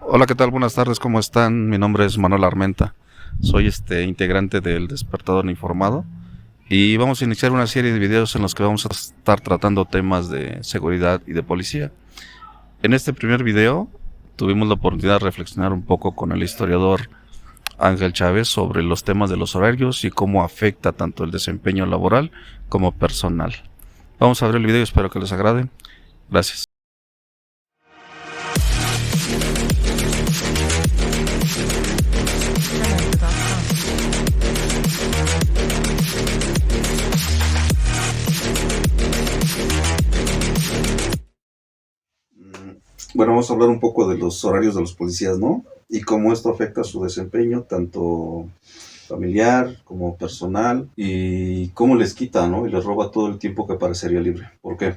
Hola, ¿qué tal? Buenas tardes, ¿cómo están? Mi nombre es Manuel Armenta. Soy integrante del Despertador Informado y vamos a iniciar una serie de videos en los que vamos a estar tratando temas de seguridad y de policía. En este primer video tuvimos la oportunidad de reflexionar un poco con el historiador Ángel Chávez sobre los temas de los horarios y cómo afecta tanto el desempeño laboral como personal. Vamos a ver el video, espero que les agrade. Gracias. Bueno, vamos a hablar un poco de los horarios de los policías, ¿no? Y cómo esto afecta su desempeño, tanto familiar como personal, y cómo les quita, ¿no? Y les roba todo el tiempo que parecería libre. ¿Por qué?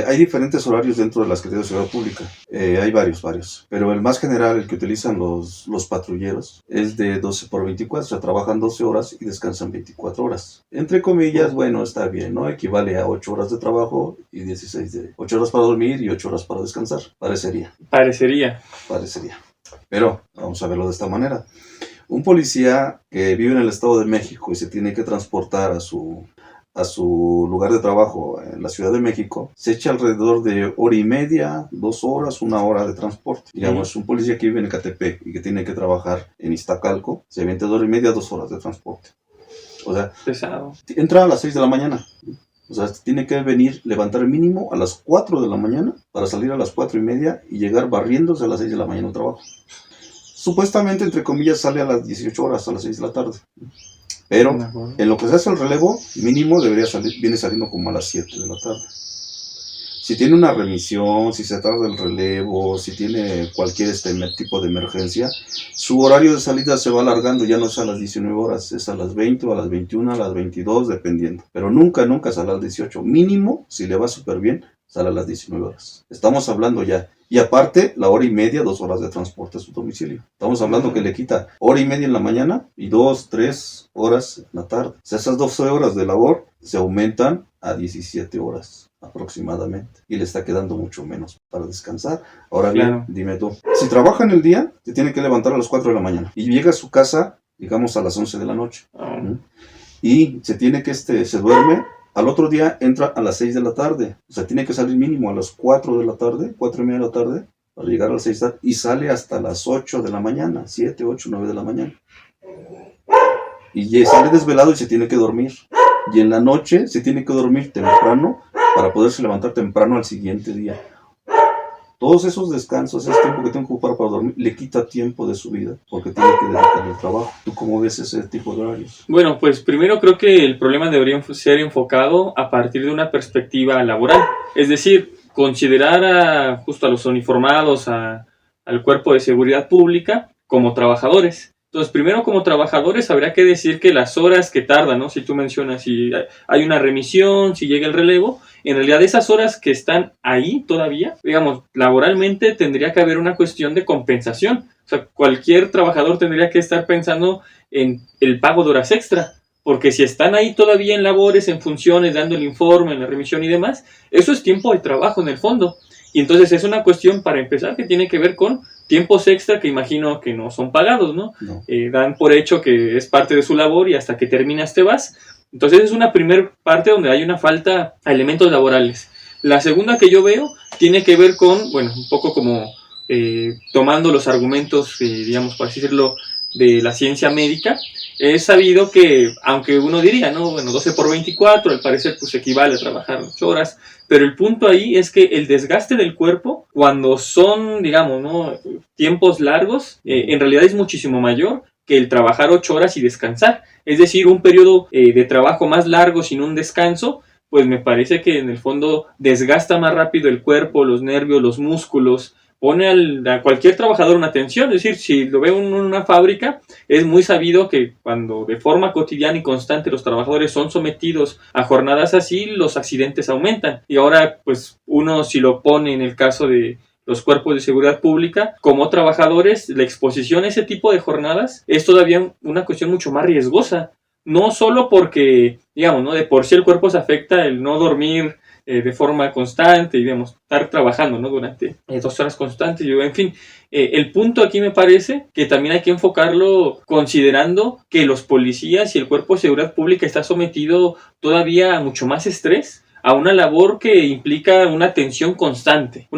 Hay diferentes horarios dentro de la Secretaría de Seguridad Pública. Hay varios. Pero el más general, el que utilizan los patrulleros, es de 12 por 24. O sea, trabajan 12 horas y descansan 24 horas. Entre comillas, bueno, está bien, ¿no? Equivale a 8 horas de trabajo y 8 horas para dormir y 8 horas para descansar. Parecería. Pero vamos a verlo de esta manera. Un policía que vive en el Estado de México y se tiene que transportar a su lugar de trabajo en la Ciudad de México, se echa alrededor de hora y media, 2 horas, 1 hora de transporte. Digamos, un policía que vive en Ecatepec y que tiene que trabajar en Iztacalco, se avienta 1 hora y media, 2 horas de transporte. O sea, pesado. Entra a las 6 de la mañana. O sea, tiene que venir, levantar mínimo a las 4 de la mañana para salir a las 4:30 y llegar barriéndose a las 6 de la mañana al trabajo. Supuestamente, entre comillas, sale a las 18 horas, a las 6 de la tarde. Pero en lo que se hace el relevo, mínimo viene saliendo como a las 7 de la tarde. Si tiene una remisión, si se tarda el relevo, si tiene cualquier tipo de emergencia, su horario de salida se va alargando, ya no es a las 19 horas, es a las 20 o a las 21, a las 22, dependiendo. Pero nunca sale a las 18. Mínimo, si le va súper bien, sale a las 19 horas. Estamos hablando ya. Y aparte, la hora y media, 2 horas de transporte a su domicilio. Estamos hablando que le quita hora y media en la mañana y 2, 3 horas en la tarde. O sea, esas 12 horas de labor se aumentan a 17 horas aproximadamente. Y le está quedando mucho menos para descansar. Ahora bien, dime tú. Si trabaja en el día, se tiene que levantar a las 4 de la mañana. Y llega a su casa, digamos, a las 11 de la noche. Y se tiene que, se duerme. Al otro día entra a las 6 de la tarde. O sea, tiene que salir mínimo a las 4 de la tarde, 4:30 de la tarde, para llegar a las 6 de la tarde. Y sale hasta las 8 de la mañana, 7, 8, 9 de la mañana. Y ya sale desvelado y se tiene que dormir. Y en la noche se tiene que dormir temprano para poderse levantar temprano al siguiente día. Todos esos descansos, ese tiempo que tengo que ocupar para dormir, le quita tiempo de su vida, porque tiene que dedicarle al trabajo. ¿Tú cómo ves ese tipo de horarios? Bueno, pues primero creo que el problema debería ser enfocado a partir de una perspectiva laboral. Es decir, considerar justo a los uniformados, al cuerpo de seguridad pública, como trabajadores. Entonces, primero como trabajadores habría que decir que las horas que tardan, ¿no? Si tú mencionas si hay una remisión, si llega el relevo, en realidad esas horas que están ahí todavía, digamos, laboralmente tendría que haber una cuestión de compensación. O sea, cualquier trabajador tendría que estar pensando en el pago de horas extra, porque si están ahí todavía en labores, en funciones, dando el informe, en la remisión y demás, eso es tiempo de trabajo en el fondo. Y entonces es una cuestión, para empezar, que tiene que ver con tiempos extra que imagino que no son pagados, ¿no? Dan por hecho que es parte de su labor y hasta que terminas te vas. Entonces es una primera parte donde hay una falta a elementos laborales. La segunda que yo veo tiene que ver con, bueno, un poco como tomando los argumentos, digamos, por así decirlo, de la ciencia médica. Es sabido que, aunque uno diría, ¿no? Bueno, 12 por 24, al parecer, pues equivale a trabajar 8 horas, pero el punto ahí es que el desgaste del cuerpo, cuando son, digamos, ¿no? Tiempos largos, en realidad es muchísimo mayor que el trabajar 8 horas y descansar. Es decir, un periodo de trabajo más largo sin un descanso, pues me parece que en el fondo desgasta más rápido el cuerpo, los nervios, los músculos, pone a cualquier trabajador una tensión. Es decir, si lo ve en una fábrica, es muy sabido que cuando de forma cotidiana y constante los trabajadores son sometidos a jornadas así, los accidentes aumentan. Y ahora, pues uno si lo pone en el caso de los cuerpos de seguridad pública, como trabajadores, la exposición a ese tipo de jornadas es todavía una cuestión mucho más riesgosa. No solo porque, digamos, ¿no? De por sí el cuerpo se afecta, el no dormir de forma constante y digamos, estar trabajando, ¿no? Durante 2 horas constantes. En fin, el punto aquí me parece que también hay que enfocarlo considerando que los policías y el cuerpo de seguridad pública está sometido todavía a mucho más estrés, a una labor que implica una tensión constante,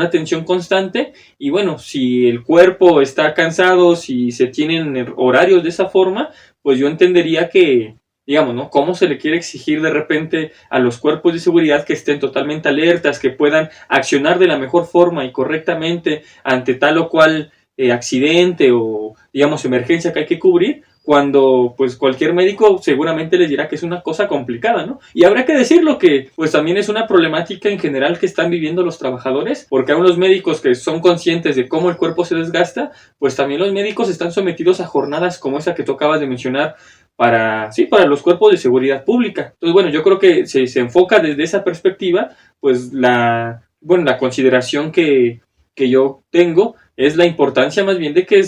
y bueno, si el cuerpo está cansado, si se tienen horarios de esa forma, pues yo entendería que, digamos, ¿no? ¿Cómo se le quiere exigir de repente a los cuerpos de seguridad que estén totalmente alertas, que puedan accionar de la mejor forma y correctamente ante tal o cual accidente o, digamos, emergencia que hay que cubrir, cuando pues cualquier médico seguramente les dirá que es una cosa complicada, ¿no? Y habrá que decirlo que pues también es una problemática en general que están viviendo los trabajadores, porque aún los médicos que son conscientes de cómo el cuerpo se desgasta, pues también los médicos están sometidos a jornadas como esa que tú acabas de mencionar para los cuerpos de seguridad pública. Entonces, bueno, yo creo que se enfoca desde esa perspectiva, pues la consideración que yo tengo es la importancia más bien de que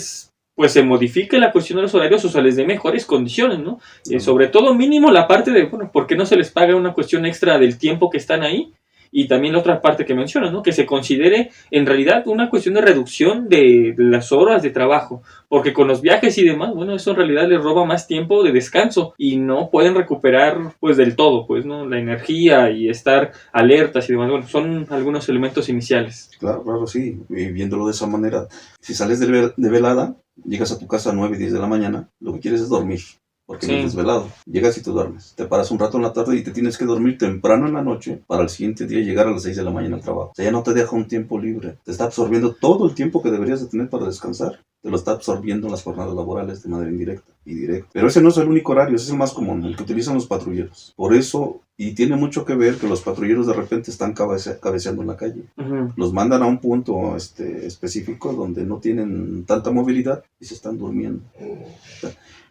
pues se modifique la cuestión de los horarios o se les dé mejores condiciones, ¿no? Sobre todo mínimo la parte de, bueno, ¿por qué no se les paga una cuestión extra del tiempo que están ahí? Y también la otra parte que mencionas, ¿no? Que se considere en realidad una cuestión de reducción de las horas de trabajo, porque con los viajes y demás, bueno, eso en realidad les roba más tiempo de descanso y no pueden recuperar pues del todo, pues, ¿no? La energía y estar alertas y demás, bueno, son algunos elementos iniciales. Claro, sí, y viéndolo de esa manera, si sales de velada, llegas a tu casa a 9, 10 de la mañana, lo que quieres es dormir, porque no es desvelado. Llegas y te duermes, te paras un rato en la tarde y te tienes que dormir temprano en la noche para el siguiente día llegar a las 6 de la mañana al trabajo. O sea, ya no te deja un tiempo libre, te está absorbiendo todo el tiempo que deberías de tener para descansar. Te lo está absorbiendo las jornadas laborales de manera indirecta y directa. Pero ese no es el único horario, ese es el más común, el que utilizan los patrulleros. Por eso, y tiene mucho que ver que los patrulleros de repente están cabeceando en la calle. Uh-huh. Los mandan a un punto específico donde no tienen tanta movilidad y se están durmiendo.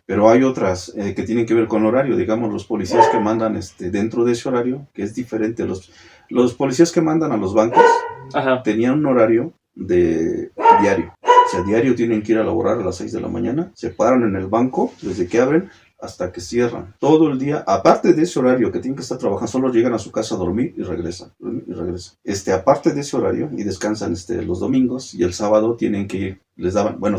Pero hay otras que tienen que ver con horario, digamos los policías que mandan dentro de ese horario, que es diferente. Los policías que mandan a los bancos uh-huh. tenían un horario de diario. O sea, diario tienen que ir a laborar a las 6 de la mañana, se paran en el banco desde que abren hasta que cierran. Todo el día, aparte de ese horario que tienen que estar trabajando, solo llegan a su casa a dormir y regresan. Aparte de ese horario, y descansan los domingos, y el sábado tienen que ir,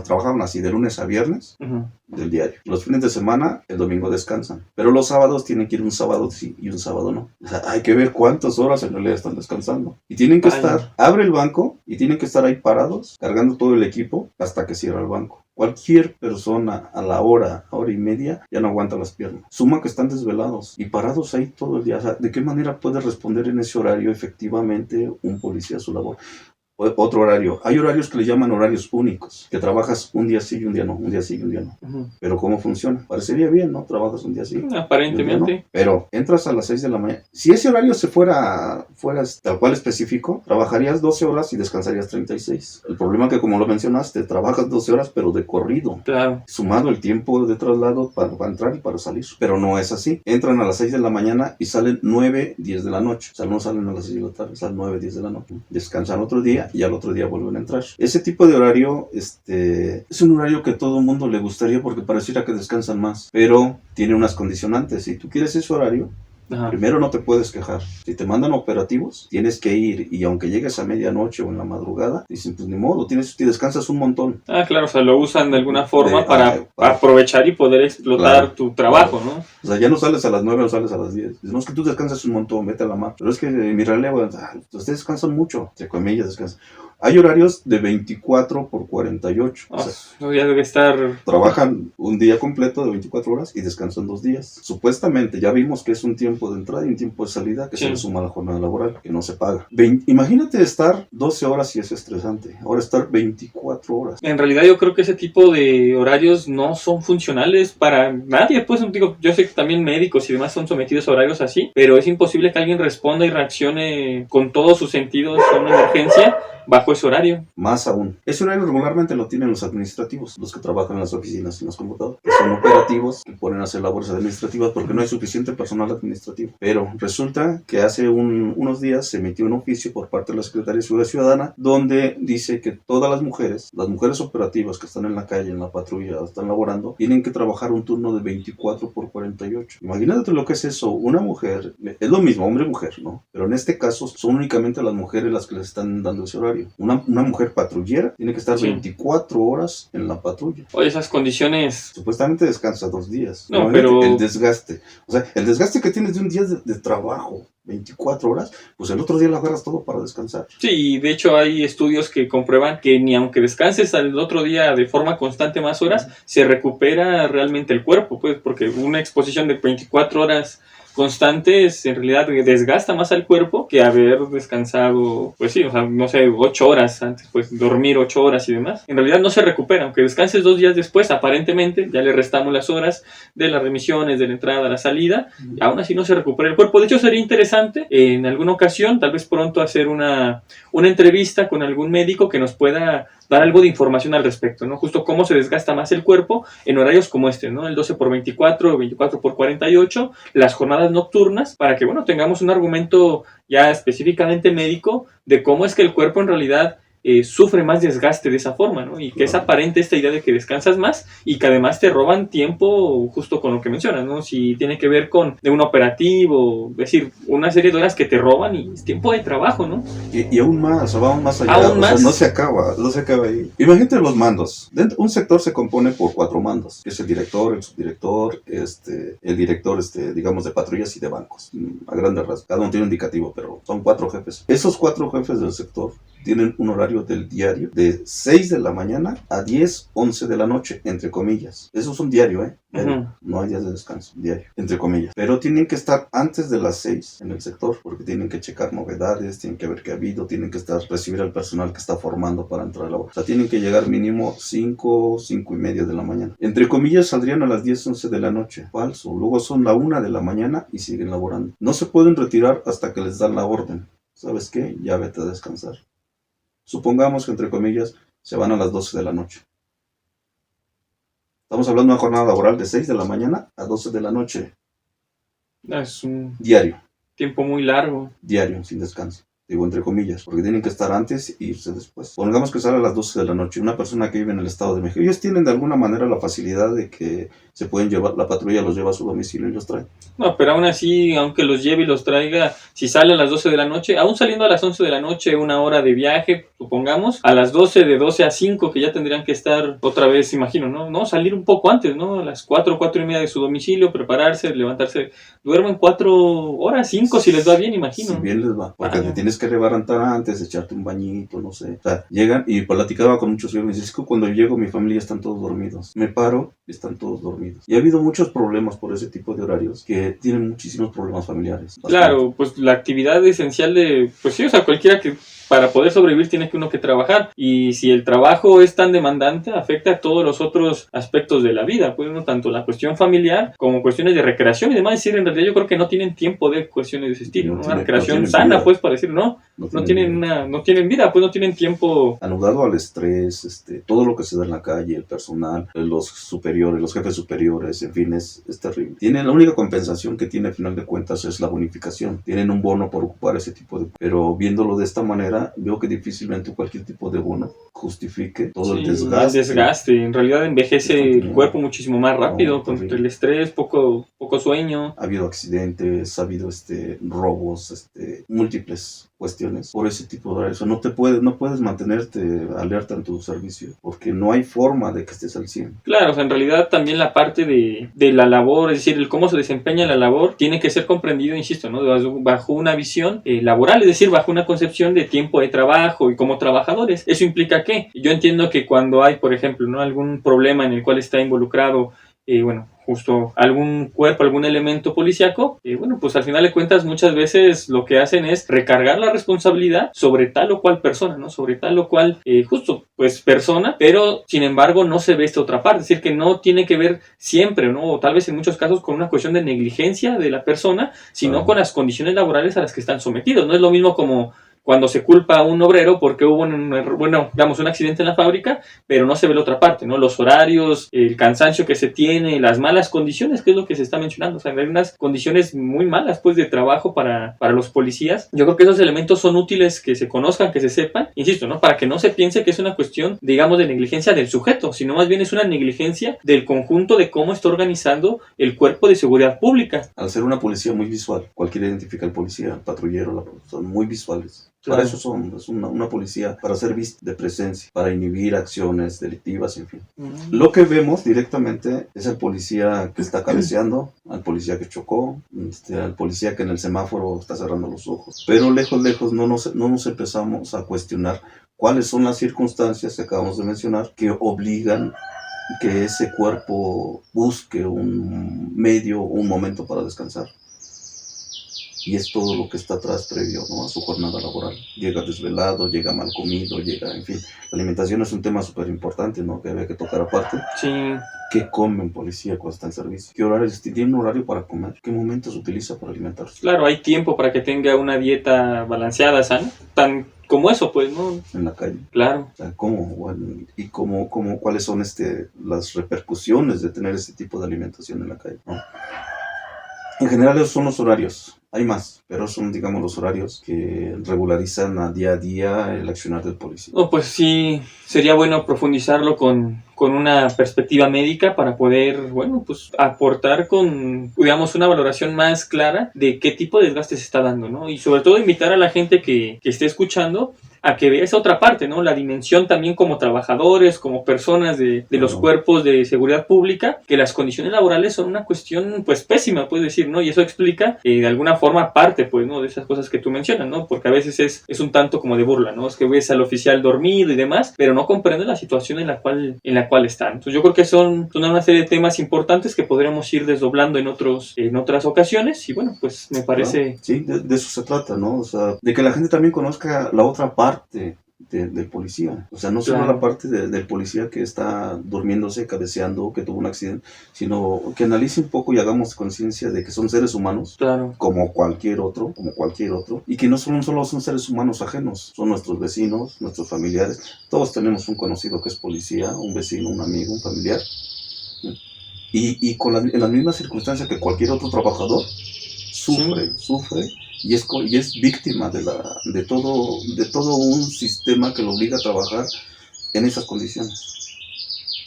trabajaban así de lunes a viernes uh-huh. del diario. Los fines de semana, el domingo descansan. Pero los sábados tienen que ir un sábado sí y un sábado no. O sea, hay que ver cuántas horas en realidad están descansando. Y tienen que abre el banco y tienen que estar ahí parados, cargando todo el equipo hasta que cierra el banco. Cualquier persona a la hora y media ya no aguanta las piernas. Suma que están desvelados y parados ahí todo el día. O sea, ¿de qué manera puede responder en ese horario efectivamente un policía a su labor? Otro horario. Hay horarios que le llaman horarios únicos, que trabajas un día sí y un día no, un día sí y un día no. Uh-huh. Pero ¿cómo funciona? Parecería bien, ¿no? Trabajas un día sí. Aparentemente. No. Pero entras a las 6 de la mañana. Si ese horario se fuera tal cual específico, trabajarías 12 horas y descansarías 36. El problema es que, como lo mencionaste, trabajas 12 horas, pero de corrido. Claro. Sumado el tiempo de traslado para entrar y para salir. Pero no es así. Entran a las 6 de la mañana y salen 9, 10 de la noche. O sea, no salen a las 6 de la tarde, salen 9, 10 de la noche. Descansan otro día y al otro día vuelven a entrar. Ese tipo de horario es un horario que a todo el mundo le gustaría porque pareciera que descansan más, pero tiene unas condicionantes. Si tú quieres ese horario, ajá. primero no te puedes quejar. Si te mandan operativos, tienes que ir, y aunque llegues a medianoche o en la madrugada, dicen, pues ni modo, te descansas un montón. Ah, claro, o sea, lo usan de alguna forma para aprovechar y poder explotar tu trabajo, ¿no? O sea, ya no sales a las 9 o sales a las 10. No, es que tú descansas un montón, vete a la mar. Pero es que mi relevo, ustedes descansan mucho, entre comillas descansan. Hay horarios de 24 por 48. O sea, ya debe estar... Trabajan un día completo de 24 horas y descansan 2 días. Supuestamente, ya vimos que es un tiempo de entrada y un tiempo de salida que se le suma a la jornada laboral, que no se paga. Imagínate estar 12 horas y es estresante. Ahora estar 24 horas. En realidad yo creo que ese tipo de horarios no son funcionales para nadie. Pues digo, yo sé que también médicos y demás son sometidos a horarios así, pero es imposible que alguien responda y reaccione con todos sus sentidos a una emergencia bajo bajo ese horario. Más aún. Ese horario regularmente lo tienen los administrativos, los que trabajan en las oficinas y en las computadoras, que son operativos, que ponen a hacer labores administrativas porque no hay suficiente personal administrativo. Pero resulta que hace unos días se emitió un oficio por parte de la Secretaría de Seguridad Ciudadana donde dice que todas las mujeres operativas que están en la calle, en la patrulla, están laborando, tienen que trabajar un turno de 24 por 48. Imagínate lo que es eso. Una mujer, es lo mismo, hombre y mujer, ¿no? Pero en este caso son únicamente las mujeres las que les están dando ese horario. Una mujer patrullera tiene que estar 24 horas en la patrulla. Oye, esas condiciones... Supuestamente descansa 2 días. No, pero... El desgaste. O sea, el desgaste que tienes de un día de trabajo, 24 horas, pues el otro día lo agarras todo para descansar. Sí, de hecho hay estudios que comprueban que ni aunque descanses al otro día de forma constante más horas, se recupera realmente el cuerpo, pues, porque una exposición de 24 horas constantes en realidad desgasta más al cuerpo que haber descansado, pues sí, o sea, no sé, 8 horas antes, pues dormir 8 horas y demás. En realidad no se recupera, aunque descanses 2 días después, aparentemente ya le restamos las horas de las remisiones, de la entrada a la salida, y aún así no se recupera el cuerpo. De hecho, sería interesante en alguna ocasión, tal vez pronto, hacer una entrevista con algún médico que nos pueda dar algo de información al respecto, ¿no? Justo cómo se desgasta más el cuerpo en horarios como este, ¿no? El 12 por 24, 24 por 48, las jornadas nocturnas, para que, bueno, tengamos un argumento ya específicamente médico de cómo es que el cuerpo en realidad sufre más desgaste de esa forma, ¿no? Y que es aparente esta idea de que descansas más y que además te roban tiempo justo con lo que mencionas, ¿no? Si tiene que ver con de un operativo, es decir, una serie de horas que te roban y es tiempo de trabajo, ¿no? Y aún más, o va aún más allá. ¿Aún más? Sea, no se acaba ahí. Imagínate los mandos. Un sector se compone por 4 mandos, que es el director, el subdirector, el director, digamos, de patrullas y de bancos. A grandes rasgos. Cada uno tiene un indicativo, pero son 4 jefes. Esos 4 jefes del sector tienen un horario del diario de 6 de la mañana a 10, 11 de la noche, entre comillas. Eso es un diario, ¿eh? No hay días de descanso, diario, entre comillas. Pero tienen que estar antes de las 6 en el sector, porque tienen que checar novedades, tienen que ver qué ha habido, tienen que recibir al personal que está formando para entrar a la obra. O sea, tienen que llegar mínimo 5, 5 y media de la mañana. Entre comillas, saldrían a las 10, 11 de la noche. Falso. Luego son la 1 de la mañana y siguen laborando. No se pueden retirar hasta que les dan la orden. ¿Sabes qué? Ya vete a descansar. Supongamos que, entre comillas, se van a las 12 de la noche. Estamos hablando de una jornada laboral de 6 de la mañana a 12 de la noche. Es un diario. Tiempo muy largo. Diario, sin descanso. Digo, entre comillas, porque tienen que estar antes e irse después. Pongamos que sale a las 12 de la noche. Una persona que vive en el Estado de México, ellos tienen de alguna manera la facilidad de que se pueden llevar, la patrulla los lleva a su domicilio y los trae. No, pero aún así, aunque los lleve y los traiga, si sale a las 12 de la noche, aún saliendo a las 11 de la noche, 1 hora de viaje, supongamos, a las 12, de 12 a 5, que ya tendrían que estar otra vez, imagino, ¿no? No, salir un poco antes, ¿no? A las 4, 4 y media de su domicilio, prepararse, levantarse. Duermen 4 horas, 5 si les va bien, imagino. Si bien les va, porque te tienes que levantar antes, echarte un bañito, no sé. O sea, llegan y platicaba con muchos amigos y dices que cuando llego mi familia están todos dormidos. Me paro y están todos dormidos. Y ha habido muchos problemas por ese tipo de horarios que tienen muchísimos problemas familiares. Bastante. Claro, pues la actividad esencial de, pues sí, o sea, cualquiera que para poder sobrevivir tiene que uno que trabajar, y si el trabajo es tan demandante afecta a todos los otros aspectos de la vida, pues no tanto la cuestión familiar como cuestiones de recreación y demás. Es decir, en realidad yo creo que no tienen tiempo de cuestiones de ese estilo, ¿no? Una recreación sana, vida. Pues para decir, no tienen vida, pues no tienen tiempo. Anudado al estrés, todo lo que se da en la calle, el personal, los superiores, los jefes superiores, en fin, es terrible. La única compensación que tiene al final de cuentas es la bonificación. Tienen un bono por ocupar ese tipo de... Pero viéndolo de esta manera, veo que difícilmente cualquier tipo de bono justifique todo el desgaste. El desgaste, en realidad envejece el cuerpo muchísimo más rápido, con el estrés, poco sueño. Ha habido accidentes, ha habido robos, múltiples cuestiones por ese tipo de horarios. O sea, no puedes mantenerte alerta en tu servicio, porque no hay forma de que estés al 100. Claro, o sea, en realidad también la parte de la labor, es decir, el cómo se desempeña la labor, tiene que ser comprendido, insisto, ¿no? Bajo una visión laboral, es decir, bajo una concepción de tiempo de trabajo y como trabajadores. Eso implica que yo entiendo que cuando hay, por ejemplo, ¿no?, algún problema en el cual está involucrado, justo algún cuerpo, algún elemento policíaco, pues al final de cuentas muchas veces lo que hacen es recargar la responsabilidad sobre tal o cual persona, ¿no? Sobre tal o cual, persona, pero sin embargo no se ve esta otra parte, es decir, que no tiene que ver siempre, ¿no? O tal vez en muchos casos con una cuestión de negligencia de la persona, sino con las condiciones laborales a las que están sometidos. No es lo mismo como cuando se culpa a un obrero porque hubo un accidente en la fábrica, pero no se ve la otra parte, ¿no? Los horarios, el cansancio que se tiene, las malas condiciones, que es lo que se está mencionando. O sea, hay unas condiciones muy malas, pues, de trabajo para los policías. Yo creo que esos elementos son útiles que se conozcan, que se sepan, insisto, ¿no? Para que no se piense que es una cuestión, digamos, de negligencia del sujeto, sino más bien es una negligencia del conjunto de cómo está organizando el cuerpo de seguridad pública. Al ser una policía muy visual, cualquiera identifica al policía, al patrullero, son muy visuales. Claro. Para eso es una policía, para ser vista de presencia, para inhibir acciones delictivas, en fin. Lo que vemos directamente es al policía que está cabeceando, al policía que chocó, al policía que en el semáforo está cerrando los ojos. Pero lejos no nos empezamos a cuestionar cuáles son las circunstancias que acabamos de mencionar que obligan que ese cuerpo busque un medio o un momento para descansar. Y es todo lo que está atrás previo, ¿no?, a su jornada laboral. Llega desvelado, llega mal comido, en fin. La alimentación es un tema súper importante, ¿no?, que había que tocar aparte. Sí. ¿Qué come un policía cuando está en servicio? ¿Qué horarios tiene un horario para comer? ¿Qué momentos utiliza para alimentarse? Claro, hay tiempo para que tenga una dieta balanceada, sana, tan como eso, pues, ¿no? En la calle. Claro. O sea, ¿cuáles son las repercusiones de tener este tipo de alimentación en la calle, ¿no? En general esos son los horarios. Hay más, pero son, digamos, los horarios que regularizan a día el accionar del policía. Pues sí, sería bueno profundizarlo con una perspectiva médica para poder, pues aportar con, digamos, una valoración más clara de qué tipo de desgaste se está dando, ¿no? Y sobre todo invitar a la gente que esté escuchando a que vea esa otra parte, ¿no? La dimensión también como trabajadores, como personas de los cuerpos de seguridad pública, que las condiciones laborales son una cuestión, pues, pésima, puedes decir, ¿no? Y eso explica, de alguna forma, parte, pues, ¿no?, de esas cosas que tú mencionas, ¿no? Porque a veces es un tanto como de burla, ¿no? Es que ves al oficial dormido y demás, pero no comprende la situación en la cual están. Entonces yo creo que son una serie de temas importantes que podríamos ir desdoblando en otras ocasiones, y bueno, pues me parece... Sí, de eso se trata, ¿no? O sea, de que la gente también conozca la otra parte del policía. O sea, no solo la parte del policía que está durmiéndose, cabeceando, que tuvo un accidente, sino que analice un poco y hagamos conciencia de que son seres humanos, claro, como cualquier otro, y que no solo son seres humanos ajenos, son nuestros vecinos, nuestros familiares. Todos tenemos un conocido que es policía, un vecino, un amigo, un familiar. Y en las mismas circunstancias que cualquier otro trabajador, sufre y es víctima de todo un sistema que lo obliga a trabajar en esas condiciones,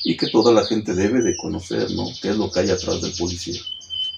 y que toda la gente debe de conocer, ¿no?, qué es lo que hay atrás del policía.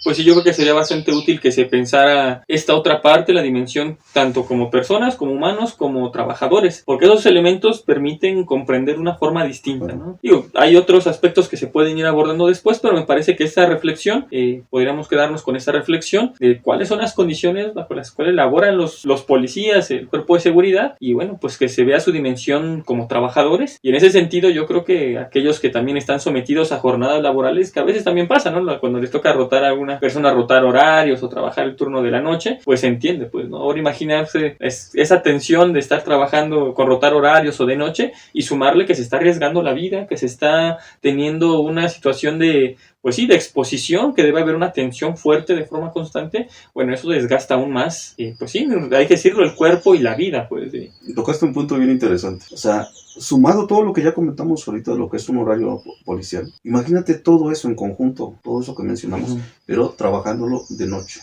Pues sí, yo creo que sería bastante útil que se pensara esta otra parte, la dimensión tanto como personas, como humanos, como trabajadores, porque esos elementos permiten comprender una forma distinta, ¿no? Digo, hay otros aspectos que se pueden ir abordando después, pero me parece que esta reflexión, podríamos quedarnos con esta reflexión de cuáles son las condiciones bajo las cuales laboran los policías, el cuerpo de seguridad, y bueno, pues que se vea su dimensión como trabajadores. Y en ese sentido yo creo que aquellos que también están sometidos a jornadas laborales, que a veces también pasa, ¿no?, cuando les toca rotar a alguna persona, rotar horarios o trabajar el turno de la noche, pues se entiende, pues, ¿no? Ahora imaginarse esa tensión de estar trabajando con rotar horarios o de noche, y sumarle que se está arriesgando la vida, que se está teniendo una situación de exposición, que debe haber una tensión fuerte de forma constante. Bueno, eso desgasta aún más, pues sí, hay que decirlo, el cuerpo y la vida, pues. Tocaste un punto bien interesante. O sea, sumado todo lo que ya comentamos ahorita de lo que es un horario policial, imagínate todo eso en conjunto, todo eso que mencionamos, pero trabajándolo de noche,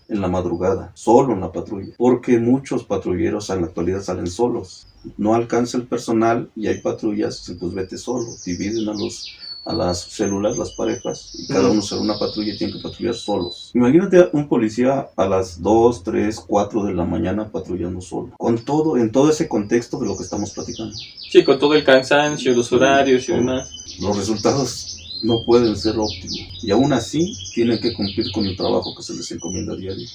en la madrugada, solo en la patrulla, porque muchos patrulleros en la actualidad salen solos, no alcanza el personal y hay patrullas, pues vete solo, dividen a las células, las parejas, y cada uno será una patrulla y tiene que patrullar solos. Imagínate un policía a las 2, 3, 4 de la mañana patrullando solo, en todo ese contexto de lo que estamos platicando. Sí, con todo el cansancio, los horarios y demás. Los resultados no pueden ser óptimos, y aún así tienen que cumplir con el trabajo que se les encomienda a diario.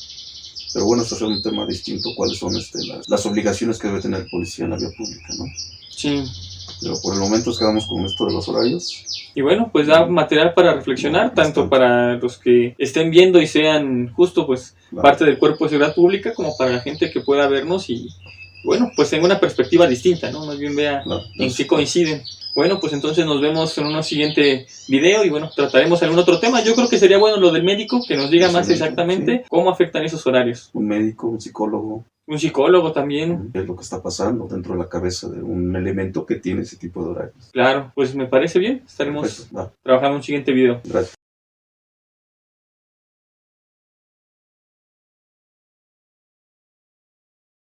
Pero bueno, esto es un tema distinto, cuáles son las obligaciones que debe tener el policía en la vía pública, ¿no? Sí. Pero por el momento nos quedamos con esto de los horarios. Y bueno, pues da material para reflexionar, tanto para los que estén viendo y sean justo pues parte del cuerpo de seguridad pública, como para la gente que pueda vernos y bueno, pues tenga una perspectiva distinta, ¿no? Más bien vea en qué coinciden. Bueno, pues entonces nos vemos en un siguiente video y bueno, trataremos algún otro tema. Yo creo que sería bueno lo del médico, que nos diga más exactamente cómo afectan esos horarios. Un médico, un psicólogo. Un psicólogo también. qué es lo que está pasando dentro de la cabeza de un elemento que tiene ese tipo de horarios. Claro, pues me parece bien. Estaremos Perfecto, va, trabajando en un siguiente video. gracias.